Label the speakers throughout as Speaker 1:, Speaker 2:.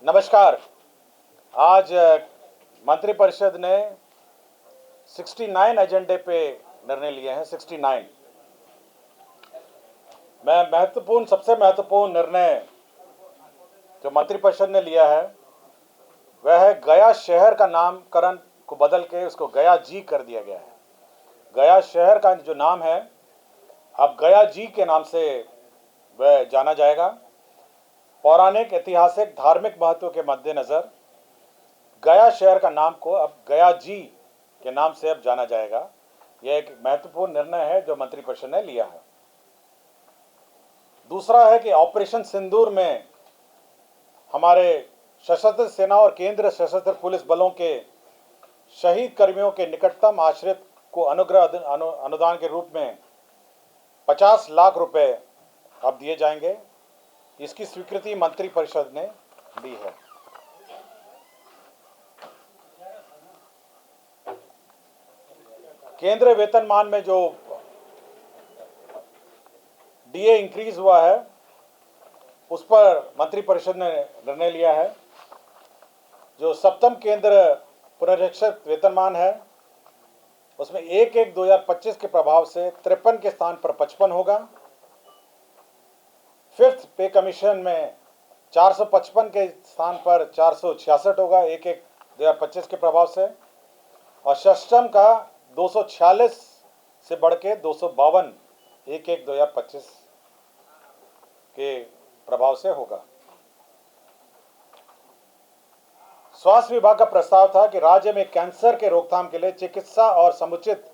Speaker 1: नमस्कार। आज मंत्रिपरिषद ने 69 एजेंडे पे निर्णय लिए हैं। 69 मैं सबसे महत्वपूर्ण निर्णय जो मंत्रिपरिषद ने लिया है वह है गया शहर का नामकरण को बदल के उसको गया जी कर दिया गया है। गया शहर का जो नाम है अब गया जी के नाम से वह जाना जाएगा। पौराणिक, ऐतिहासिक, धार्मिक महत्व के मद्देनजर गया शहर का नाम को अब गया जी के नाम से अब जाना जाएगा। यह एक महत्वपूर्ण निर्णय है जो मंत्रिपरिषद ने लिया है। दूसरा है कि ऑपरेशन सिंदूर में हमारे सशस्त्र सेना और केंद्र सशस्त्र पुलिस बलों के शहीद कर्मियों के निकटतम आश्रित को अनुदान के रूप में 50 लाख रुपए अब दिए जाएंगे। इसकी स्वीकृति मंत्रिपरिषद ने दी है। केंद्रीय वेतनमान में जो डीए इंक्रीज हुआ है उस पर मंत्रिपरिषद ने निर्णय लिया है। जो सप्तम केंद्र पुनरीक्षित वेतनमान है उसमें 1/1/2025 के प्रभाव से 53 के स्थान पर 55 होगा। फिफ्थ पे कमीशन में 455 के स्थान पर 466 होगा 1/1/2025 के प्रभाव से, और षष्टम का 246 से बढ़ के 252 1/1/2025 के प्रभाव से होगा। स्वास्थ्य विभाग का प्रस्ताव था कि राज्य में कैंसर के रोकथाम के लिए चिकित्सा और समुचित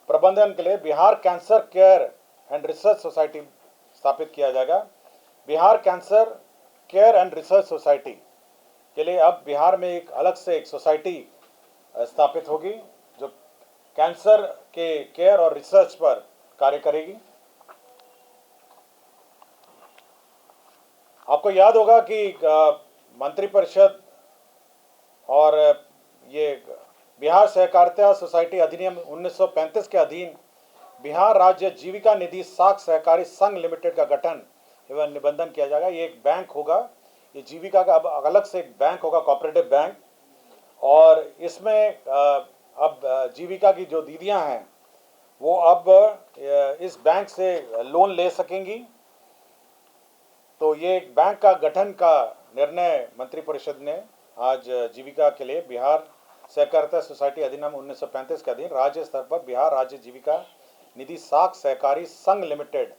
Speaker 1: प्रबंधन के लिए Bihar cancer care and research society स्थापित किया जाएगा। Bihar cancer care and research society के लिए अब बिहार में एक अलग से एक सोसाइटी स्थापित होगी जो कैंसर के केयर और रिसर्च पर कार्य करेगी। आपको याद होगा कि मंत्रिपरिषद और ये बिहार सहकारिता सोसाइटी अधिनियम 1935 के अधीन बिहार राज्य जीविका निधि साख सहकारी संघ लिमिटेड का गठन एवं निबंधन किया जाएगा। ये एक बैंक होगा, ये जीविका का अब अलग से एक बैंक होगा, कोऑपरेटिव बैंक, और इसमें अब जीविका की जो दीदियां हैं वो अब इस बैंक से लोन ले सकेंगी। तो ये एक बैंक का गठन का निर्णय मंत्रिपरिषद ने आज जीविका के लिए बिहार सहकारिता सोसाइटी अधिनियम 1935 के अधीन राज्य स्तर पर बिहार राज्य जीविका निधि साख सहकारी संघ लिमिटेड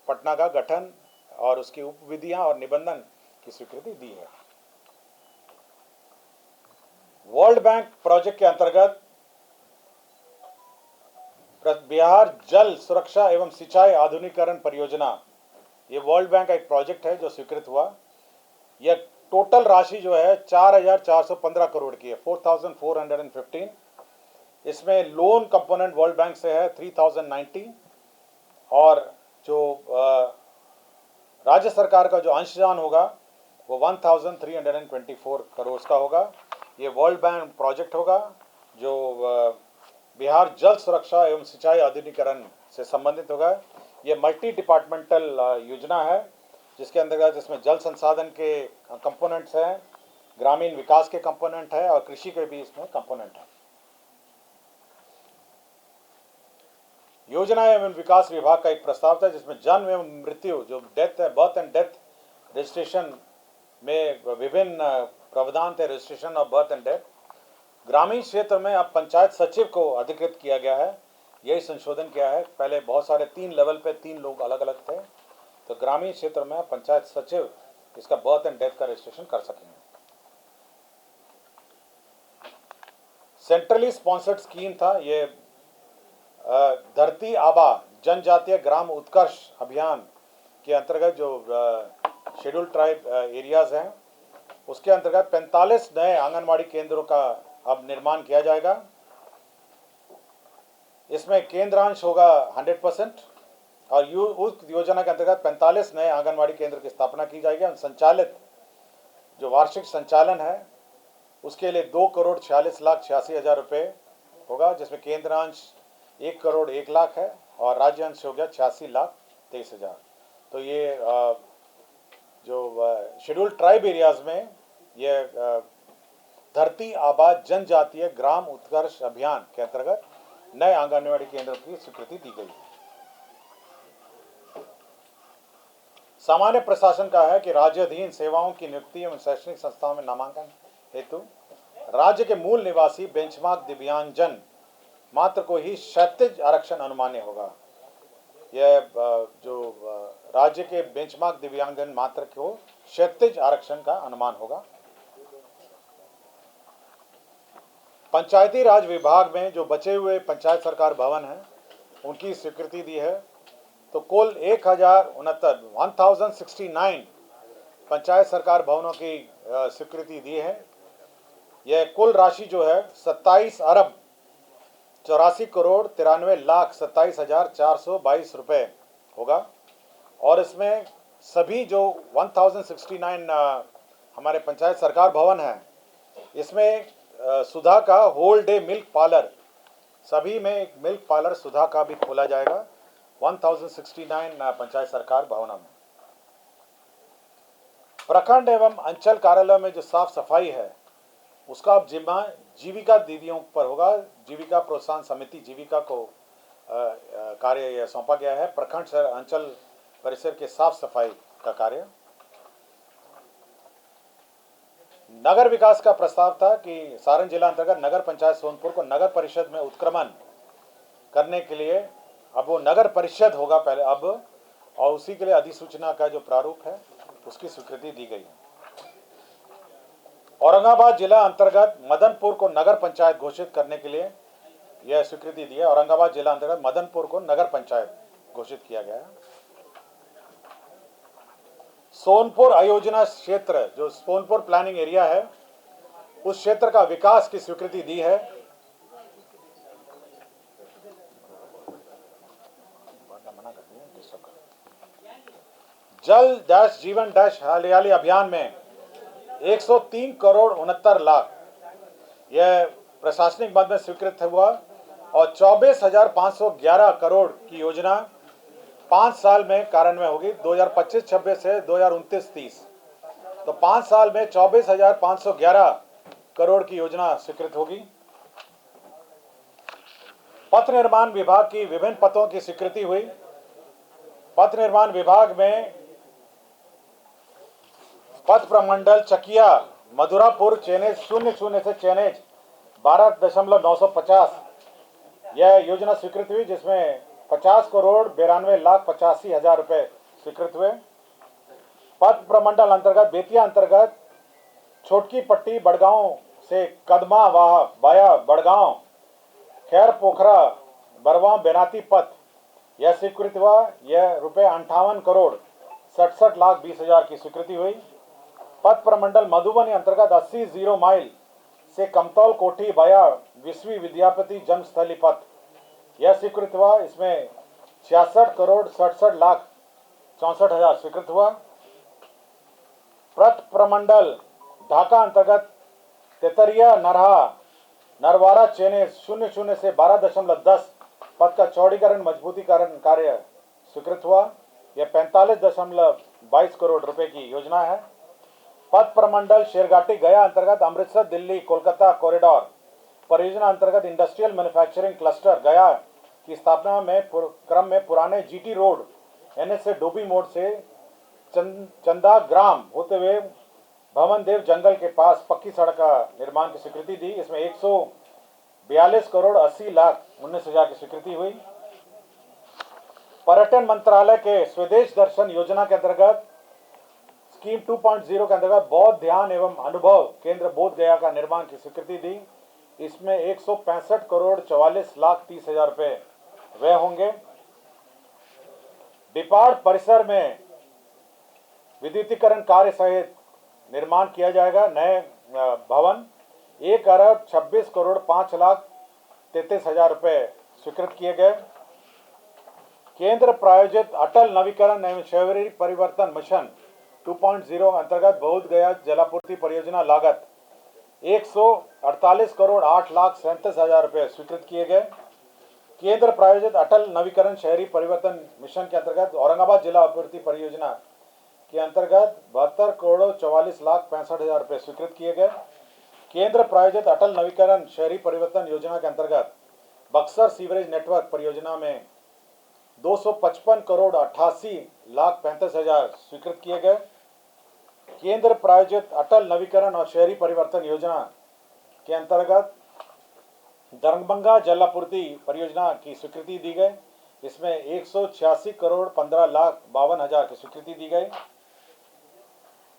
Speaker 1: पटना का गठन और उसकी उपविधियां और निबंधन की स्वीकृति दी है। वर्ल्ड बैंक प्रोजेक्ट के अंतर्गत बिहार जल सुरक्षा एवं सिंचाई आधुनिकीकरण परियोजना, ये वर्ल्ड बैंक का एक प्रोजेक्ट है जो स्वीकृत हुआ। यह टोटल राशि जो है 4,415 करोड़ की है, 4,415। इसमें लोन कंपोनेंट वर्ल्ड बैंक से है 3,090, और जो राज्य सरकार का जो अंशदान होगा वो 1,324 करोड़ का होगा। ये वर्ल्ड बैंक प्रोजेक्ट होगा जो बिहार जल सुरक्षा एवं सिंचाई आधुनिकीकरण से संबंधित होगा। ये मल्टी डिपार्टमेंटल योजना है जिसके अंतर्गत इसमें जल संसाधन के कंपोनेंट्स हैं, ग्रामीण विकास के कंपोनेंट है और कृषि के भी इसमें कंपोनेंट है। योजना एवं विकास विभाग का एक प्रस्ताव था जिसमें जन्म एवं मृत्यु जो डेथ है, बर्थ एंड डेथ रजिस्ट्रेशन में विभिन्न प्रावधान थे, registration of birth and death. ग्रामीण क्षेत्र में अब पंचायत सचिव को अधिकृत किया गया है, यही संशोधन किया है। पहले बहुत सारे 3 लेवल पे 3 लोग अलग अलग थे, तो ग्रामीण क्षेत्र में पंचायत सचिव इसका बर्थ एंड डेथ का रजिस्ट्रेशन कर सकेंगे। सेंट्रली स्पॉन्सर्ड स्कीम था ये, धरती आबा जनजातीय ग्राम उत्कर्ष अभियान के अंतर्गत जो शेड्यूल्ड ट्राइब एरियाज हैं उसके अंतर्गत 45 नए आंगनवाड़ी केंद्रों का अब निर्माण किया जाएगा। इसमें केंद्रांश होगा 100% और उस योजना के अंतर्गत 45 नए आंगनवाड़ी केंद्र की स्थापना की जाएगी। संचालित जो वार्षिक संचालन है उसके लिए 2,46,86,000 रुपये होगा, जिसमें केंद्रांश 1,01,00,000 है और राज्य अंश हो गया 86,23,000। तो ये जो शेड्यूल्ड ट्राइब एरियाज में ये धरती आबा जनजातीय ग्राम उत्कर्ष अभियान के अंतर्गत नए आंगनबाड़ी केंद्र की स्वीकृति दी गई। सामान्य प्रशासन का है कि राज्याधीन सेवाओं की नियुक्ति एवं शैक्षणिक संस्थाओं में नामांकन हेतु राज्य के मूल निवासी बेंचमार्क दिव्यांगजन मात्र को ही क्षैतिज आरक्षण अनुमान्य होगा। यह जो राज्य के बेंचमार्क दिव्यांगजन मात्र को क्षैतिज आरक्षण का अनुमान होगा। पंचायती राज विभाग में जो बचे हुए पंचायत सरकार भवन हैं उनकी स्वीकृति दी है। तो कुल 1069 पंचायत सरकार भवनों की स्वीकृति दी है। यह कुल राशि जो है 27 अरब 84 करोड़ 93 लाख 27,422 रुपये होगा। और इसमें सभी जो 1069 हमारे पंचायत सरकार भवन हैं, इसमें सुधा का होल डे मिल्क पार्लर, सभी में एक मिल्क पार्लर सुधा का भी खोला जाएगा 1069 पंचायत सरकार भवनों में। प्रखंड एवं अंचल कार्यालय में जो साफ सफाई है उसका अब जिम्मा जीविका दीदियों पर होगा। जीविका प्रोत्साहन समिति जीविका को कार्य सौंपा गया है। प्रखंड से अंचल परिसर के साफ सफाई का कार्य। नगर विकास का प्रस्ताव था कि सारण जिला अंतर्गत नगर पंचायत सोनपुर को नगर परिषद में उत्क्रमण करने के लिए अब वो नगर परिषद होगा पहले अब, और उसी के लिए अधिसूचना का जो प्रारूप है उसकी स्वीकृति दी गई है। औरंगाबाद जिला अंतर्गत मदनपुर को नगर पंचायत घोषित करने के लिए यह स्वीकृति दी है। औरंगाबाद जिला अंतर्गत मदनपुर को नगर पंचायत घोषित किया गया है। सोनपुर आयोजना क्षेत्र जो सोनपुर प्लानिंग एरिया है उस क्षेत्र का विकास की स्वीकृति दी है। जल डैश जीवन डैश हरियाली अभियान में 103 करोड़ 69 लाख यह प्रशासनिक मद में स्वीकृत हुआ और 24,511 करोड़ की योजना 5 साल में कार्यान्वयन होगी 2025-26 से 2029-30। तो 5 साल में 24,511 करोड़ की योजना स्वीकृत होगी। पथ निर्माण विभाग की विभिन्न पथों की स्वीकृति हुई। पथ निर्माण विभाग में पथ प्रमंडल चकिया मधुरापुर चेनेज 00 से चेनेज 12,950 यह योजना स्वीकृत हुई, जिसमें 50 करोड़ 92 लाख 85 हजार रुपए स्वीकृत हुए। पथ प्रमंडल अंतर्गत बेतिया अंतर्गत छोटकी पट्टी बड़गांव से कदमा वाया बड़गांव खैर पोखरा बरवा बेनाती पथ यह स्वीकृत हुआ। यह रुपये 58 करोड़ 67 लाख 20 हजार की स्वीकृति हुई। पथ प्रमंडल मधुबनी अंतर्गत 80 जीरो माइल से कमतौल कोठी वाया विश्वी विद्यापति जन्मस्थली पथ यह स्वीकृत हुआ। इसमें 66 करोड़ 67 लाख 64 हजार स्वीकृत हुआ। पथ प्रमंडल ढाका अंतर्गत तेतरिया नरहा नरवारा चेने 00 से 12.10 पथ का चौड़ीकरण मजबूतीकरण कार्य स्वीकृत हुआ। यह 45.22 करोड़ रुपए की योजना है। पथ प्रमंडल शेरघाटी गया अंतर्गत अमृतसर दिल्ली कोलकाता कॉरिडोर परियोजना अंतर्गत इंडस्ट्रियल मैन्युफैक्चरिंग क्लस्टर गया की स्थापना में क्रम में पुराने जीटी रोड एनएच से डोबी मोड़ से चंदा ग्राम होते हुए भवन देव जंगल के पास पक्की सड़क का निर्माण की स्वीकृति दी। इसमें 142 करोड़ 80 लाख 19 हजार की स्वीकृति हुई। पर्यटन मंत्रालय के स्वदेश दर्शन योजना के अंतर्गत स्कीम 2.0 के अंतर्गत बौद्ध ध्यान एवं अनुभव केंद्र बोध गया का निर्माण की स्वीकृति दी। इसमें 165 करोड़ 44 लाख 30 हजार रुपए व्यय होंगे। डिपार्ट परिसर में विद्युतीकरण कार्य सहित निर्माण किया जाएगा। नए भवन 1 अरब 26 करोड़ 5 लाख 33 हजार रुपए स्वीकृत किए गए। केंद्र प्रायोजित अटल नवीकरण एवं शहरी परिवर्तन मिशन 2.0 अंतर्गत बोध गया जलापूर्ति परियोजना लागत 148 करोड़ 8 लाख 37 हजार रुपए स्वीकृत किए गए। केंद्र प्रायोजित अटल नवीकरण शहरी परिवर्तन मिशन के अंतर्गत औरंगाबाद जिला आपूर्ति परियोजना के अंतर्गत 72,44,65,60,000 रुपये स्वीकृत किए गए। केंद्र प्रायोजित अटल नवीकरण शहरी परिवर्तन योजना के अंतर्गत बक्सर सीवरेज नेटवर्क परियोजना में 255,88,35,000 स्वीकृत किए गए। केंद्र प्रायोजित अटल नवीकरण और शहरी परिवर्तन योजना के अंतर्गत दरभंगा जलापूर्ति परियोजना की स्वीकृति दी गई। इसमें 186,15,52,000 की स्वीकृति दी गई।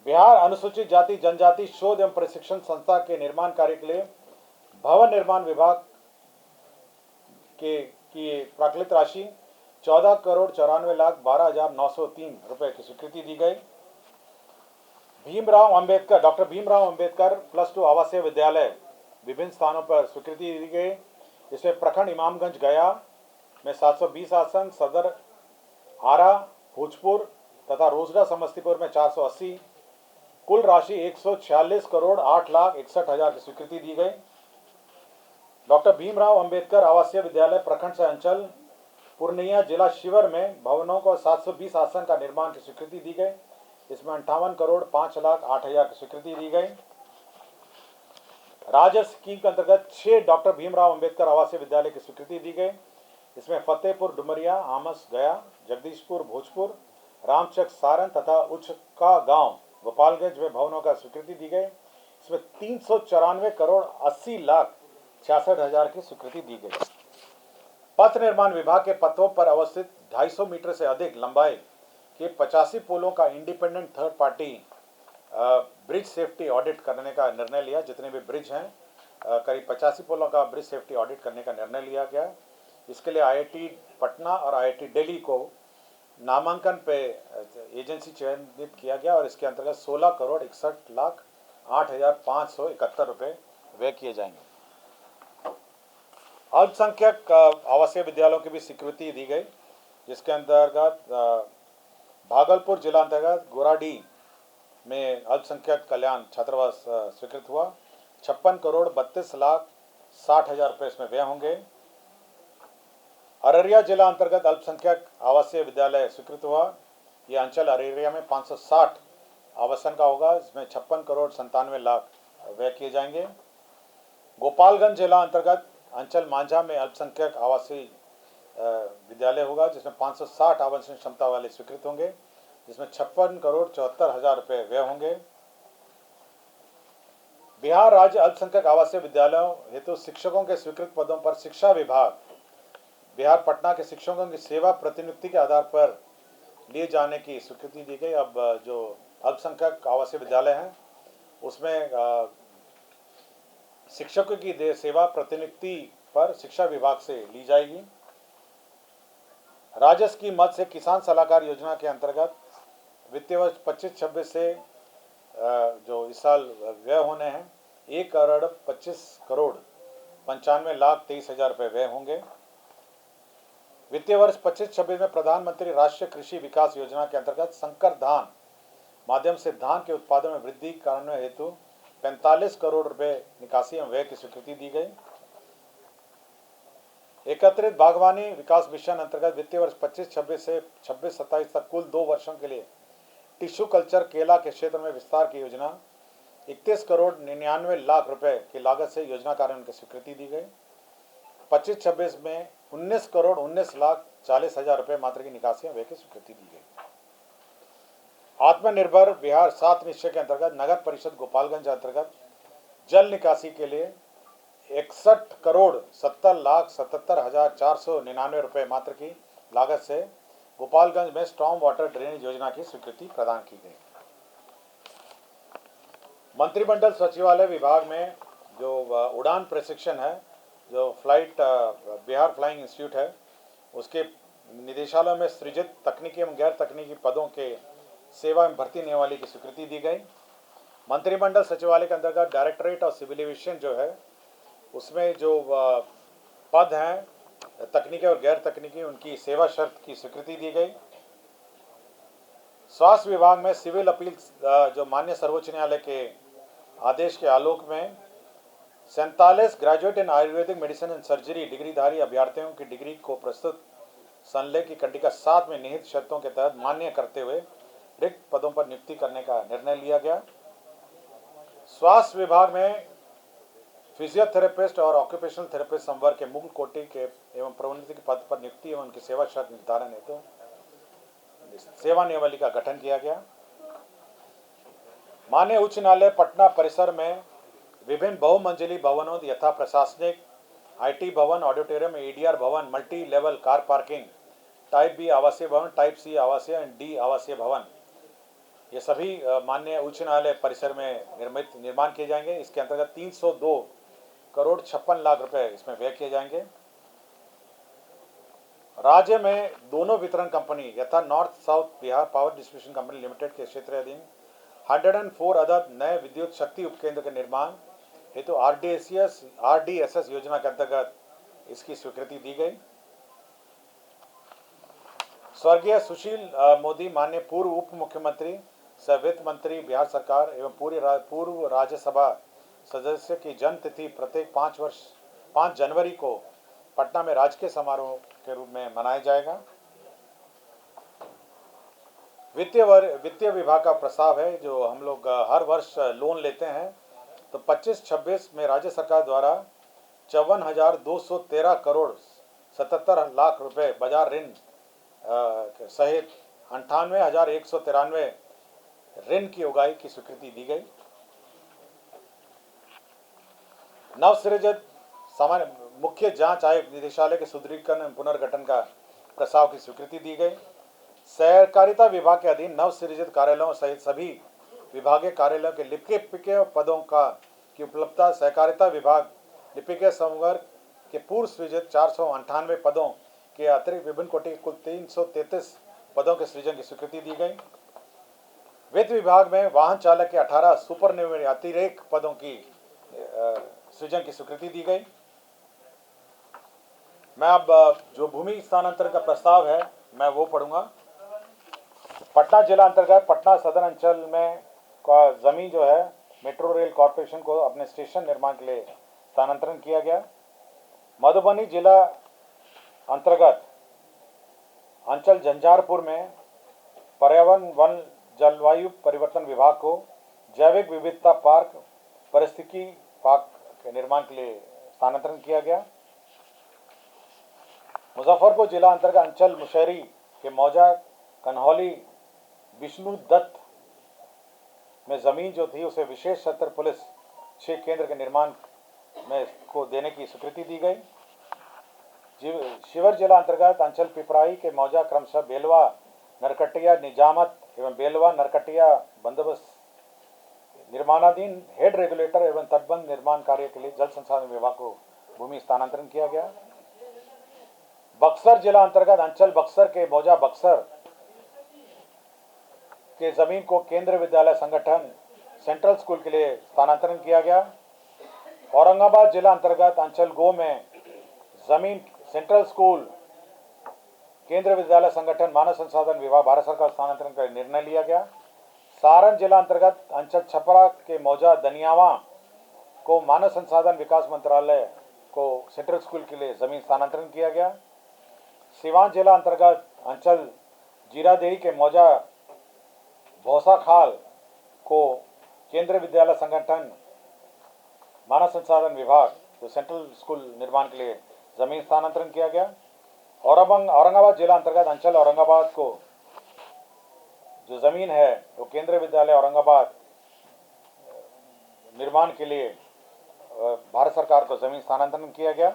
Speaker 1: बिहार अनुसूचित जाति जनजाति शोध एवं प्रशिक्षण संस्था के निर्माण कार्य के लिए भवन निर्माण विभाग की प्राकृत राशि 14,94,12,903 रुपए की स्वीकृति दी गई। डॉक्टर भीमराव अंबेडकर +2 आवासीय विद्यालय विभिन्न स्थानों पर स्वीकृति दी गई। इसमें प्रखंड इमामगंज गया में 720 आसन, सदर आरा भोजपुर तथा रोजड़ा समस्तीपुर में 480, कुल राशि 146,08,61,000 की स्वीकृति दी गई। डॉक्टर भीमराव अंबेडकर आवासीय विद्यालय प्रखंड से अंचल पूर्णिया जिला शिवर में भवनों को 720 आसन का निर्माण की स्वीकृति दी गई। इसमें 58,05,08,000 की स्वीकृति दी गई। राज्य स्कीम के अंतर्गत 6 डॉक्टर भीमराव अंबेडकर आवासीय विद्यालय की स्वीकृति दी गई। इसमें फतेहपुर डुमरिया, आमस गया, जगदीशपुर भोजपुर, रामचक सारण तथा उचका गांव गोपालगंज में भवनों का स्वीकृति दी गई। इसमें 394,80,66,000 की स्वीकृति दी गई। पथ निर्माण विभाग के पथों पर अवस्थित 250 मीटर से अधिक लंबाई के 85 पुलों का independent third party bridge safety audit करने का निर्णय लिया। जितने भी ब्रिज हैं करीब 85 पुलों का ब्रिज सेफ्टी ऑडिट करने का निर्णय लिया गया। इसके लिए IIT पटना और IIT दिल्ली को नामांकन पे एजेंसी चयनित किया गया और इसके अंतर्गत 16,61,08,571 रुपये व्यय किए जाएंगे। अल्पसंख्यक आवासीय विद्यालयों की भी स्वीकृति दी गई, जिसके अंतर्गत भागलपुर जिला अंतर्गत गोराडी में अल्पसंख्यक कल्याण छात्रावास स्वीकृत हुआ। 56,32,60,000 रुपये इसमें व्यय होंगे। अररिया जिला अंतर्गत अल्पसंख्यक आवासीय विद्यालय स्वीकृत हुआ। यह अंचल अररिया में 560 आवासन का होगा। इसमें 56,97,00,000 व्यय किए जाएंगे। गोपालगंज जिला अंतर्गत अंचल मांझा में अल्पसंख्यक आवासीय विद्यालय होगा, जिसमें 560 आवासन क्षमता वाले स्वीकृत होंगे, जिसमें 56,74,000 रुपये व्यय होंगे। बिहार राज्य अल्पसंख्यक आवासीय विद्यालयों हेतु शिक्षकों के स्वीकृत पदों पर शिक्षा विभाग बिहार पटना के शिक्षकों की सेवा प्रतिनियुक्ति के आधार पर लिए जाने की स्वीकृति दी गई। अब जो अल्पसंख्यक आवासीय विद्यालय हैं उसमें शिक्षकों की सेवा प्रतिनियुक्ति पर शिक्षा विभाग से ली जाएगी। राजस्व की मद से किसान सलाहकार योजना के अंतर्गत वित्तीय वर्ष 25-26 से जो इस साल व्यय होने हैं 1,25,95,23,000 रुपये व्यय होंगे। वित्तीय वर्ष 25-26 में प्रधानमंत्री राष्ट्रीय कृषि विकास योजना के अंतर्गत संकर धान माध्यम से धान के उत्पादन में वृद्धि करने हेतु 45 करोड़ रुपए निकासी एवं व्यय की स्वीकृति दी गई। एकत्रित बागवानी विकास मिशन अंतर्गत वित्तीय वर्ष 25-26 से 26-27 तक कुल 2 वर्षों के लिए टिश्यू कल्चर केला के क्षेत्र में विस्तार की योजना 31,99,00,000 रुपए की लागत से योजना कार्यान्वयन की स्वीकृति दी गई। 25-26 में 19,19,40,000 रुपए मात्र की निकासी व्यय की स्वीकृति दी गई। आत्मनिर्भर बिहार 7 निश्चय के अंतर्गत नगर परिषद गोपालगंज अंतर्गत जल निकासी के लिए 61,70,77,499 रुपए मात्र की लागत से गोपालगंज में स्टॉर्म वाटर ड्रेनेज योजना की स्वीकृति प्रदान की गई। मंत्रिमंडल सचिवालय विभाग में जो उड़ान प्रशिक्षण है, जो बिहार फ्लाइंग इंस्टीट्यूट है, उसके निदेशालय में सृजित तकनीकी एवं गैर तकनीकी पदों के सेवा एवं भर्ती नियमावली की स्वीकृति दी गई। मंत्रिमंडल सचिवालय के अंतर्गत डायरेक्टरेट ऑफ सिविल एविएशन जो है उसमें जो पद हैं तकनीकी और गैर तकनीकी उनकी सेवा शर्त की स्वीकृति दी गई। स्वास्थ्य विभाग में सिविल अपील जो माननीय सर्वोच्च न्यायालय के आदेश के आलोक में 47 graduate in Ayurvedic medicine and surgery डिग्रीधारी अभ्यर्थियों की डिग्री को प्रस्तुत संलेख की कंडिका 7 में निहित शर्तों के तहत मान्य करते हुए रिक्त पदों पर नियुक्ति करने का निर्णय लिया गया। स्वास्थ्य विभाग में फिजियोथेरेपिस्ट और ऑक्यूपेशनल थेरेपिस्ट संवर्ग के मूल कोटि के एवं प्रोन्नति के पद पर नियुक्ति एवं उनकी सेवा शर्त निर्धारण हेतु सेवा नियमावली का गठन किया गया। माननीय उच्च न्यायालय पटना परिसर में विभिन्न बहुमंजिली भवनों यथा प्रशासनिक, आईटी भवन, ऑडिटोरियम, एडीआर भवन, multi level car parking, type B आवासीय भवन, टाइप सी आवासीय एंड डी आवासीय भवन, ये सभी माननीय उच्च न्यायालय परिसर में निर्माण किए जाएंगे। इसके अंतर्गत 302 करोड़ 56 लाख रुपए इसमें व्यय किए जाएंगे। राज्य में दोनों वितरण कंपनी यथा north south Bihar power distribution company limited के क्षेत्राधीन 104 अदद नए विद्युत शक्ति उपकेंद्र के निर्माण हेतु आरडीएसएस योजना के अंतर्गत इसकी स्वीकृति दी गई। स्वर्गीय सुशील मोदी माननीय पूर्व उप मुख्यमंत्री सह वित्त मंत्री बिहार सरकार एवं पूर्व राज्यसभा सदस्य की जन्म तिथि प्रत्येक 5 जनवरी को पटना में राजकीय समारोह के रूप में मनाया जाएगा। वित्तीय विभाग का प्रस्ताव है जो हम लोग हर वर्ष लोन लेते हैं, तो 25-26 में राज्य सरकार द्वारा 54,213 करोड़ 77 लाख रुपए बाजार ऋण सहित 98,193 ऋण की उगाही की स्वीकृति दी गई। नवसृजित सामान्य मुख्य जांच आयुक्त निदेशालय के सुदृढ़ीकरण एवं पुनर्गठन का प्रस्ताव की स्वीकृति दी गई। सहकारिता विभाग के अधीन नवसृजित कार्यालयों सहित सभी विभागीय कार्यालयों के लिपिकीय पदों की उपलब्धता सहकारिता विभाग लिपिकीय संवर्ग के पूर्व सृजित 498 पदों के अतिरिक्त विभिन्न कोटि के कुल 333 पदों के सृजन की स्वीकृति दी गई। वित्त विभाग में वाहन चालक के 18 सुपरनुमेरी अतिरिक्त पदों की सृजन की स्वीकृति दी गई। मैं अब जो भूमि स्थानांतरण का प्रस्ताव है मैं वो पढ़ूंगा। पटना जिला अंतर्गत पटना सदर अंचल में का जमीन जो है मेट्रो रेल कॉरपोरेशन को अपने स्टेशन निर्माण के लिए स्थानांतरण किया गया। मधुबनी जिला अंतर्गत अंचल झंझारपुर में पर्यावरण वन जलवायु परिवर्तन विभाग को जैविक विविधता पार्क परिस्थितिकी पार्क के निर्माण के लिए स्थानांतरण किया गया। मुजफ्फरपुर जिला अंतर्गत अंचल मुशहरी के मौजा कन्हौली विष्णु दत्त में जमीन जो थी उसे विशेष सत्र पुलिस 6 केंद्र के निर्माण में को देने की स्वीकृति दी गई। शिवर जिला अंतर्गत अंचल पिपराही के मौजा क्रमशः बेलवा नरकटिया निजामत एवं बेलवा नरकटिया बंदोबस्त निर्माणाधीन हेड रेगुलेटर एवं तटबंध निर्माण कार्य के लिए जल संसाधन विभाग को भूमि स्थानांतरण किया गया। बक्सर जिला अंतर्गत अंचल बक्सर के मौजा बक्सर के जमीन को केंद्रीय विद्यालय संगठन सेंट्रल स्कूल के लिए स्थानांतरण किया गया। औरंगाबाद जिला अंतर्गत अंचल गो में जमीन सेंट्रल स्कूल केंद्रीय विद्यालय संगठन मानव संसाधन विभाग भारत सरकार स्थानांतरण का निर्णय लिया गया। सारण जिला अंतर्गत अंचल छपरा के मौजा दनियावा को मानव संसाधन विकास मंत्रालय को सेंट्रल स्कूल के लिए जमीन स्थानांतरण किया गया। सिवान जिला अंतर्गत अंचल जीरादेही के मौजा भौसा खाल को केंद्रीय विद्यालय संगठन मानव संसाधन विभाग जो सेंट्रल स्कूल निर्माण के लिए जमीन स्थानांतरण किया गया। औरंगाबाद जिला अंतर्गत अंचल औरंगाबाद को जो जमीन है वो केंद्रीय विद्यालय औरंगाबाद निर्माण के लिए भारत सरकार को जमीन स्थानांतरण किया गया।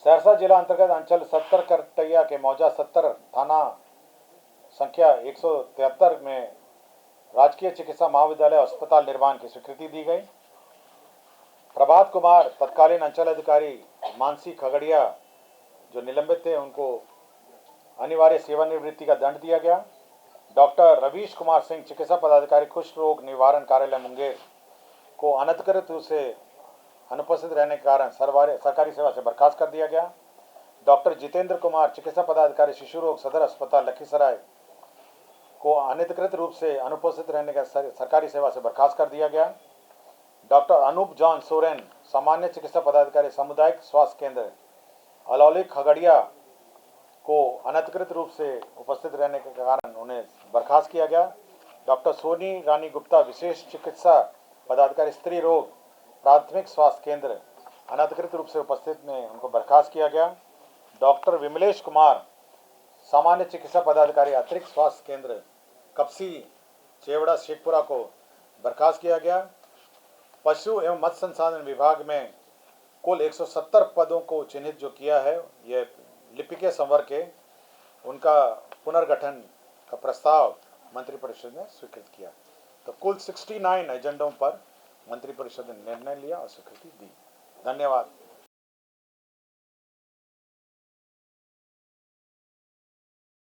Speaker 1: सहरसा जिला अंतर्गत अंचल 70 करटैया के मौजा 70 थाना संख्या 173 में राजकीय चिकित्सा महाविद्यालय अस्पताल निर्माण की स्वीकृति दी गई। प्रभात कुमार तत्कालीन अंचल अधिकारी मानसी खगड़िया जो निलंबित थे उनको अनिवार्य सेवानिवृत्ति का दंड दिया गया। डॉक्टर रवीश कुमार सिंह चिकित्सा पदाधिकारी कुष्ठ रोग निवारण कार्यालय मुंगेर को अनधिकृत रूप से अनुपस्थित रहने के कारण सरकारी सेवा से बर्खास्त कर दिया गया। डॉक्टर जितेंद्र कुमार चिकित्सा पदाधिकारी शिशु रोग सदर अस्पताल लखीसराय को अनधिकृत रूप से अनुपस्थित रहने का सरकारी सेवा से बर्खास्त कर दिया गया। डॉक्टर अनूप जॉन सोरेन सामान्य चिकित्सा पदाधिकारी सामुदायिक स्वास्थ्य केंद्र अलौली खगड़िया को अनधिकृत रूप से उपस्थित रहने के कारण उन्हें बर्खास्त किया गया। डॉक्टर सोनी रानी गुप्ता विशेष चिकित्सा पदाधिकारी स्त्री रोग प्राथमिक स्वास्थ्य केंद्र अनधिकृत रूप से उपस्थित में उनको बर्खास्त किया गया। डॉक्टर विमलेश कुमार सामान्य चिकित्सा पदाधिकारी अतिरिक्त स्वास्थ्य केंद्र कपसी चेवड़ा शेखपुरा को बर्खास्त किया गया। पशु एवं मत्स्य संसाधन विभाग में कुल 170 पदों को चिन्हित जो किया है, ये लिपिकीय संवर्ग के उनका पुनर्गठन का प्रस्ताव मंत्रिपरिषद ने स्वीकृत किया। तो कुल 69 एजेंडों पर मंत्रिपरिषद ने निर्णय लिया और स्वीकृति दी। धन्यवाद।